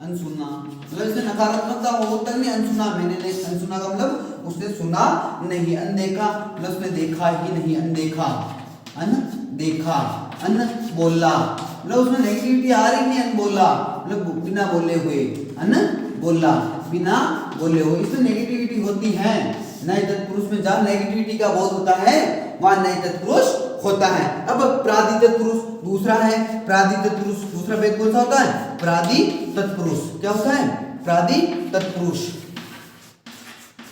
अनसुना मतलब इसमें नकारात्मकता होता नहीं। अनसुना मैंने नहीं, अनसुना का मतलब उसने सुना नहीं। अनदेखा मतलब उसने देखा ही नहीं, अनदेखा, अनदेखा। अनबोला मतलब उसमें नेगेटिविटी आ रही नहीं, अनबोला मतलब बिना बोले हुए, अनबोला बिना बोले हुए, इसमें नेगेटिविटी होती है। नए तत्पुरुष में जहां नेगेटिविटी का बोध होता है वहां नए तत्पुरुष होता है। अब प्रादि तत्पुरुष दूसरा है। प्रादि तत्पुरुष दूसरा भेद कौन सा होता है प्रादि तत्पुरुष। क्या होता है प्रादि तत्पुरुष।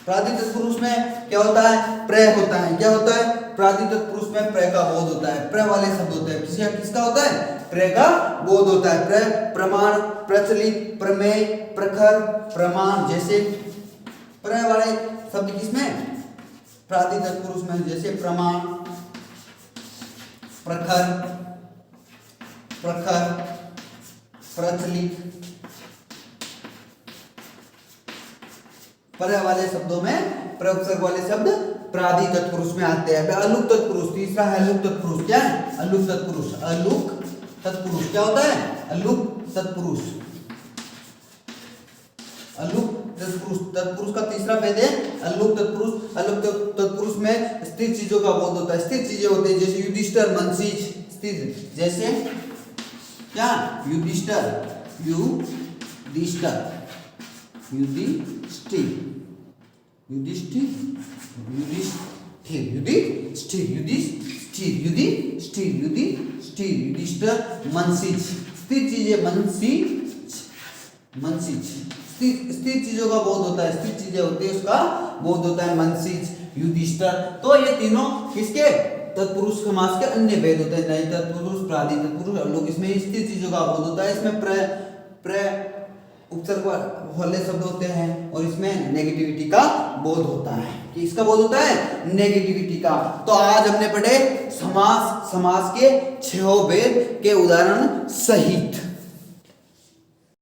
प्रादि तत्पुरुष में क्या होता है प्रय होता है। क्या होता है प्रादि तत्पुरुष में प्रय का बोध होता है। प्रय वाले शब्द होते हैं। किसका होता है प्रय का बोध होता है। प्रय प्रमाण, प्रचलित, प्रमेय, प्रखर, प्रमाण जैसे प्रय वाले शब्द किसमें प्रादि तत्पुरुष में, जैसे प्रमाण, प्रखर, प्रचलित। प्रय वाले शब्दों में प्रयोगसर्ग वाले शब्द प्रादि तत्पुरुष में आते हैं। अलुक तत्पुरुष तीसरा है। अलुक तत्पुरुष क्या है अलुक तत्पुरुष। अलुक तत्पुरुष क्या होता है अलुक तत्पुरुष। अलुक तत्पुरुष का तीसरा भेद है अलुक तत्पुरुष। अलुक तत्पुरुष में स्थिर चीजों का बोध होता है। स्थिर चीजें होती है जैसे युधिष्ठिर, मनसीज स्थिर। जैसे क्या युधिष्ठिर, युधिष्ठिर, युधिष्ठिर, युधिष्ठिर, युधिष्ठिर, युधिष्ठिर, युधिष्ठिर, युधिष्ठिर, युधिष्ठिर, युधिष्ठिर, मनसीज स्थिर चीजें, मनसीज, मनसीज स्थिर चीजों का बोध होता है। स्थिर चीजें होती है उसका बोध होता है मनसीज, युधिष्ठिर। तो ये तीनों किसके तत्पुरुष समास के अन्य भेद होते हैं। नए तत्पुरुष, प्रादि तत्पुरुष, अलुक। इसमें स्थिर चीजों का बोध होता है। इसमें प्रय उपसर्ग वाले शब्द होते हैं और इसमें नेगेटिविटी का बोध होता है। कि इसका बोध होता है नेगेटिविटी का। तो आज हमने पढ़े समास के 6 भेद के उदाहरण सहित।